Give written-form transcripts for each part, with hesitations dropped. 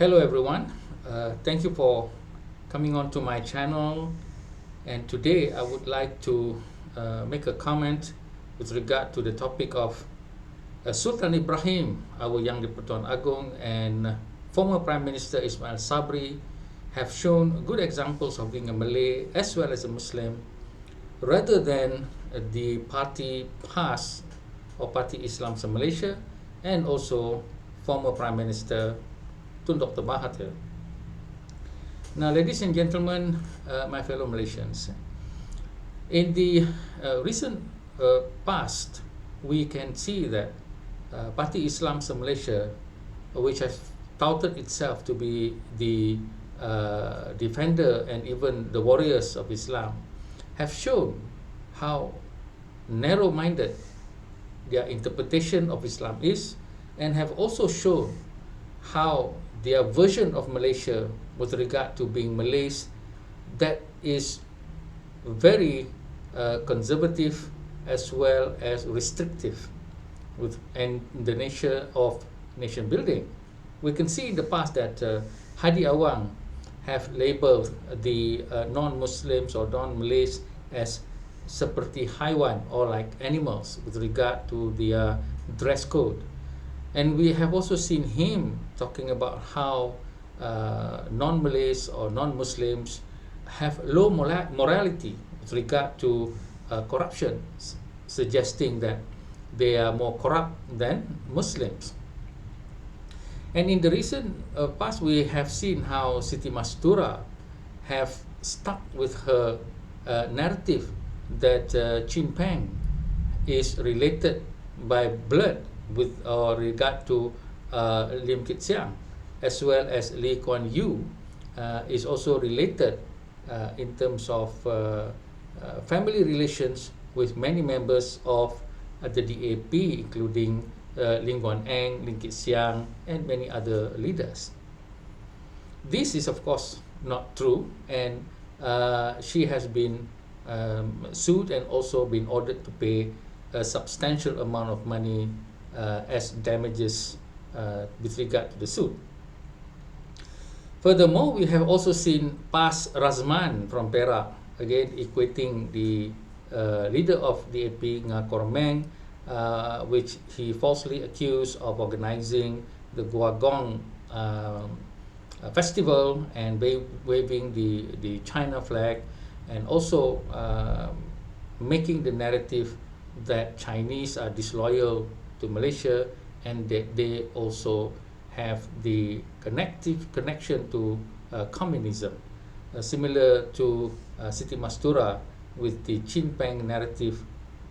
Hello everyone, thank you for coming on to my channel, and today I would like to make a comment with regard to the topic of Sultan Ibrahim, our Yang di-Pertuan Agong, and former Prime Minister Ismail Sabri have shown good examples of being a Malay as well as a Muslim rather than the party PAS or Party Islam Malaysia, and also former Prime Minister Tun Dr. Mahathir. Now, ladies and gentlemen, my fellow Malaysians, in the recent past, we can see that Party Islam Malaysia, which has touted itself to be the defender and even the warriors of Islam, have shown how narrow-minded their interpretation of Islam is, and have also shown how their version of Malaysia with regard to being Malays that is very conservative as well as restrictive and the nature of nation building. We can see in the past that Hadi Awang have labelled the non-Muslims or non-Malays as seperti haiwan, or like animals, with regard to their dress code. And we have also seen him talking about how non-Malays or non-Muslims have low morality with regard to corruption, suggesting that they are more corrupt than Muslims. And in the recent past, we have seen how Siti Mastura have stuck with her narrative that Chin Peng is related by blood with regard to Lim Kit Siang, as well as Lee Kuan Yew is also related in terms of family relations with many members of the DAP, including Lim Guan Eng, Lim Kit Siang, and many other leaders. This is, of course, not true, and she has been sued and also been ordered to pay a substantial amount of money as damages with regard to the suit. Furthermore, we have also seen Pas Razman from Perak, again equating the leader of DAP, Nga Kormeng, which he falsely accused of organizing the Agong festival and waving the China flag, and also making the narrative that Chinese are disloyal to Malaysia, and that they also have the connection to communism, similar to Siti Mastura with the Chin Peng narrative,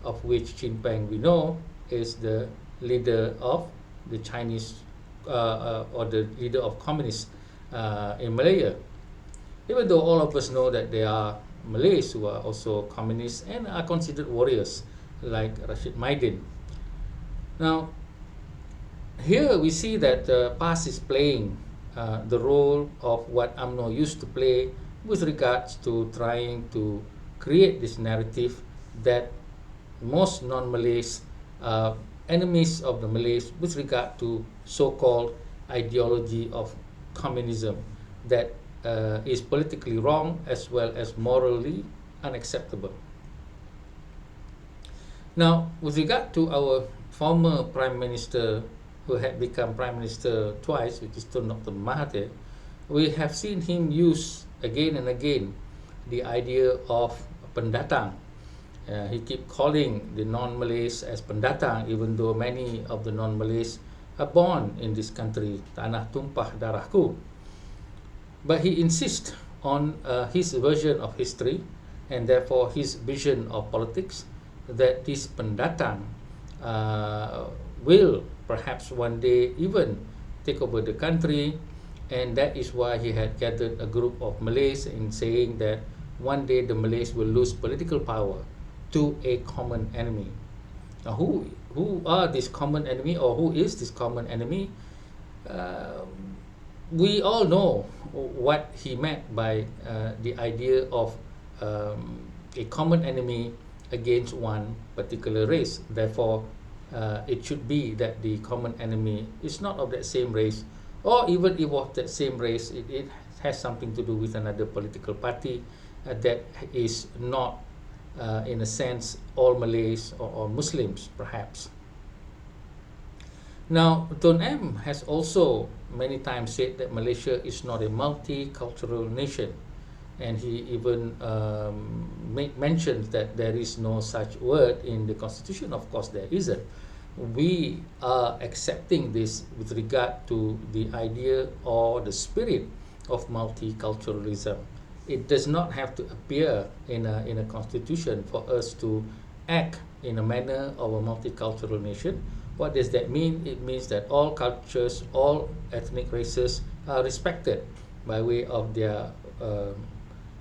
of which Chin Peng, we know, is the leader of the Chinese or the leader of communists in Malaya, even though all of us know that there are Malays who are also communists and are considered warriors, like Rashid Maidin. Now, here we see that PAS is playing the role of what UMNO used to play with regards to trying to create this narrative that most non-Malays are enemies of the Malays with regard to so-called ideology of communism that is politically wrong as well as morally unacceptable. Now, with regard to our former Prime Minister, who had become Prime Minister twice, which is Tun Dr. Mahathir, we have seen him use again and again the idea of pendatang. He keep calling the non-Malays as pendatang, even though many of the non-Malays are born in this country, tanah tumpah darahku. But he insists on his version of history, and therefore his vision of politics, that this pendatang will perhaps one day even take over the country, and that is why he had gathered a group of Malays in saying that one day the Malays will lose political power to a common enemy. Now, who are this common enemy, or who is this common enemy? We all know what he meant by the idea of a common enemy against one particular race. Therefore, it should be that the common enemy is not of that same race or even if of that same race, it has something to do with another political party that is not, in a sense, all Malays or Muslims, perhaps. Now, Tun M has also many times said that Malaysia is not a multicultural nation, and he even mentioned that there is no such word in the constitution. Of course, there isn't. We are accepting this with regard to the idea or the spirit of multiculturalism. It does not have to appear in a constitution for us to act in a manner of a multicultural nation. What does that mean? It means that all cultures, all ethnic races are respected by way of their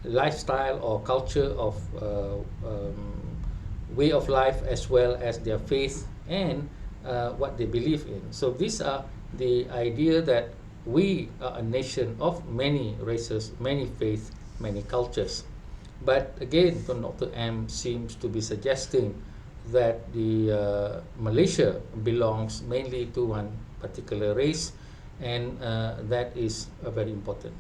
lifestyle or culture of way of life, as well as their faith and what they believe in. So these are the idea that we are a nation of many races, many faiths, many cultures. But again, Dr. M seems to be suggesting that the Malaysia belongs mainly to one particular race, and that is very important.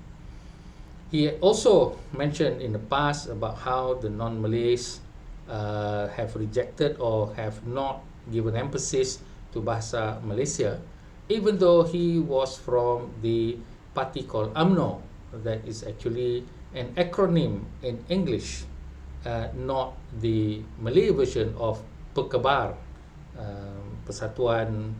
He also mentioned in the past about how the non-Malays have rejected or have not given emphasis to Bahasa Malaysia, even though he was from the party called UMNO, that is actually an acronym in English, not the Malay version of Perkabar, Persatuan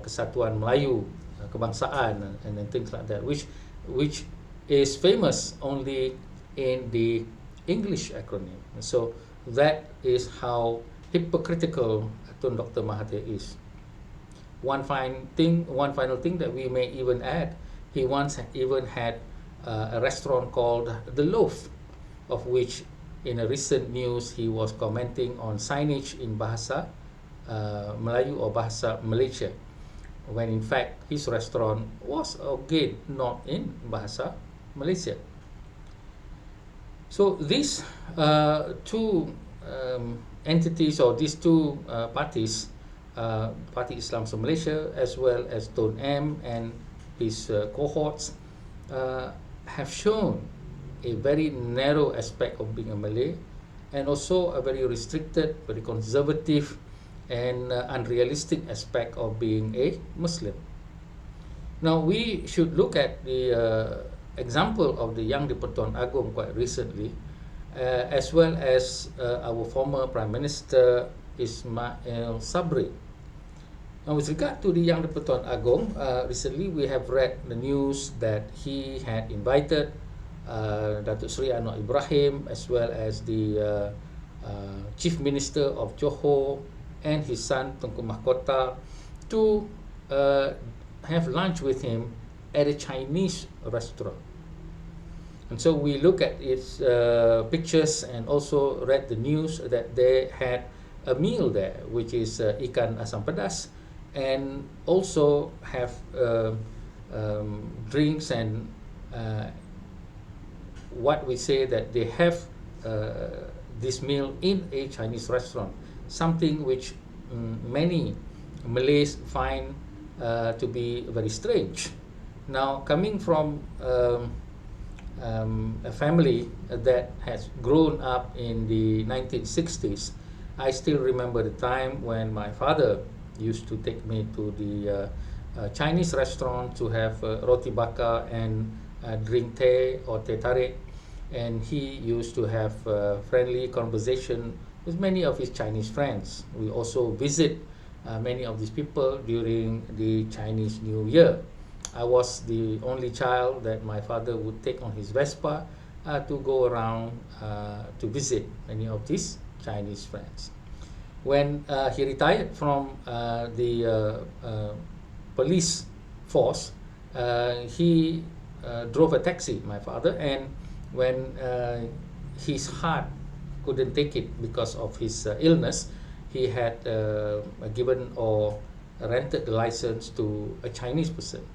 Kesatuan Melayu, Kebangsaan, and things like that, which is famous only in the English acronym. So that is how hypocritical Tun Dr. Mahathir is. One final thing that we may even add, he once even had a restaurant called The Loaf, of which in a recent news he was commenting on signage in Bahasa Melayu or Bahasa Malaysia, when in fact his restaurant was again not in Bahasa Malaysia. So these two entities, or these two parties, Party Islam for Malaysia as well as Tun M and his cohorts, have shown a very narrow aspect of being a Malay, and also a very restricted, very conservative and unrealistic aspect of being a Muslim. Now we should look at the example of the Young Di-Pertuan Agong quite recently, as well as our former Prime Minister Ismail Sobri. Now, with regard to the Young Di-Pertuan Agong, recently we have read the news that he had invited Datuk Seri Anwar Ibrahim, as well as the Chief Minister of Johor and his son Tunku Mahkota, to have lunch with him at a Chinese restaurant. And so we look at its pictures and also read the news that they had a meal there, which is ikan asam pedas, and also have drinks and what we say that they have this meal in a Chinese restaurant, something which many Malays find to be very strange. Now, coming from a family that has grown up in the 1960s, I still remember the time when my father used to take me to the Chinese restaurant to have roti bakar and drink teh or teh tarik, and he used to have friendly conversation with many of his Chinese friends. We also visit many of these people during the Chinese New Year. I was the only child that my father would take on his Vespa to go around to visit many of these Chinese friends. When he retired from the police force, he drove a taxi, my father, and when his heart couldn't take it because of his illness, he had given or rented the license to a Chinese person.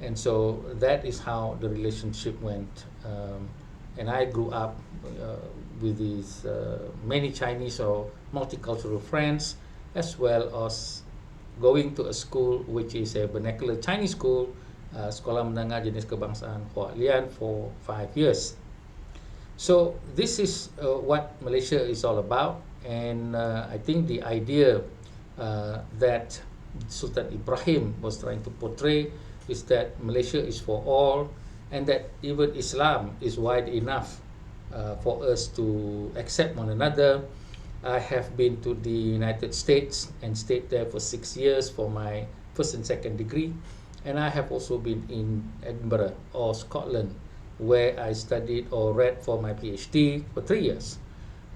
And so that is how the relationship went. And I grew up with these many Chinese or multicultural friends, as well as going to a school which is a vernacular Chinese school, Sekolah Menengah Jenis Kebangsaan Hua Lian for 5 years. So this is what Malaysia is all about, and I think the idea that Sultan Ibrahim was trying to portray is that Malaysia is for all, and that even Islam is wide enough for us to accept one another. I have been to the United States and stayed there for 6 years for my first and second degree, and I have also been in Edinburgh or Scotland, where I studied or read for my PhD for 3 years.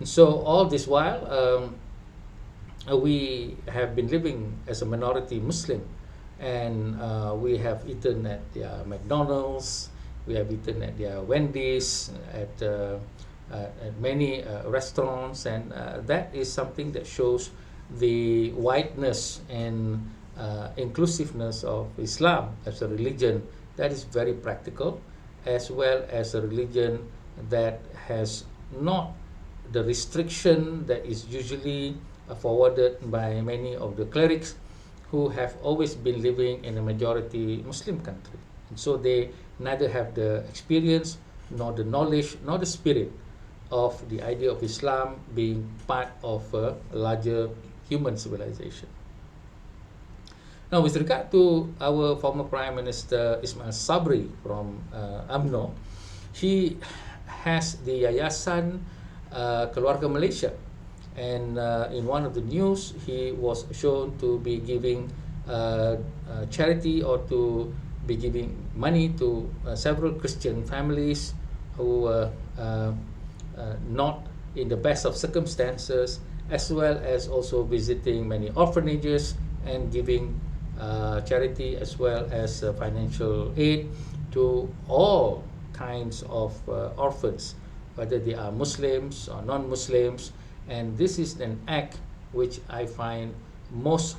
And so all this while, we have been living as a minority Muslim, and we have eaten at their McDonald's, we have eaten at their Wendy's, at many restaurants, and that is something that shows the wideness and inclusiveness of Islam as a religion that is very practical, as well as a religion that has not the restriction that is usually forwarded by many of the clerics who have always been living in a majority Muslim country. And so they neither have the experience, nor the knowledge, nor the spirit of the idea of Islam being part of a larger human civilization. Now, with regard to our former Prime Minister Ismail Sobri from UMNO, he has the Yayasan Keluarga Malaysia, and in one of the news, he was shown to be giving charity or to be giving money to several Christian families who were not in the best of circumstances, as well as also visiting many orphanages and giving charity as well as financial aid to all kinds of orphans, whether they are Muslims or non-Muslims. And this is an act which I find most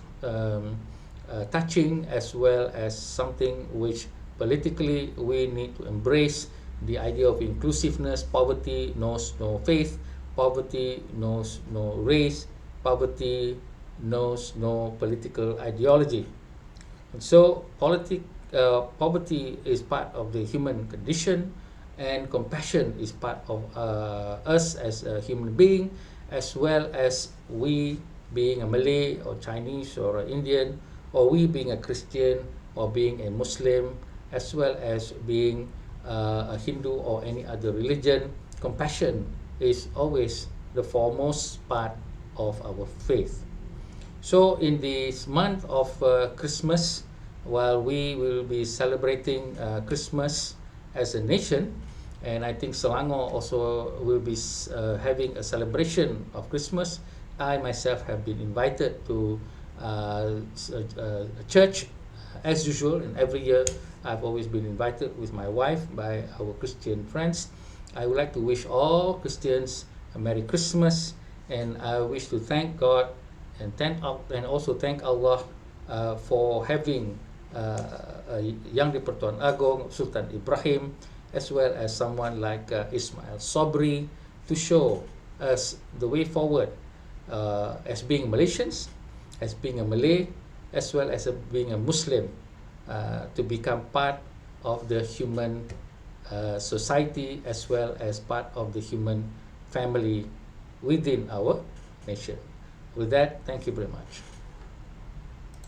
touching, as well as something which politically we need to embrace, the idea of inclusiveness. Poverty knows no faith, poverty knows no race, poverty knows no political ideology. And so poverty is part of the human condition, and compassion is part of us as a human being, as well as we being a Malay or Chinese or an Indian, or we being a Christian or being a Muslim, as well as being a Hindu or any other religion. Compassion is always the foremost part of our faith. So in this month of Christmas, while we will be celebrating Christmas as a nation, and I think Selangor also will be having a celebration of Christmas, I myself have been invited to a church as usual, and every year I've always been invited with my wife by our Christian friends. I would like to wish all Christians a Merry Christmas, and I wish to thank God and also thank Allah for having Yang di-Pertuan Agong, Sultan Ibrahim, as well as someone like Ismail Sobri, to show us the way forward as being Malaysians, as being a Malay, as well as being a Muslim, to become part of the human society, as well as part of the human family within our nation. With that, thank you very much.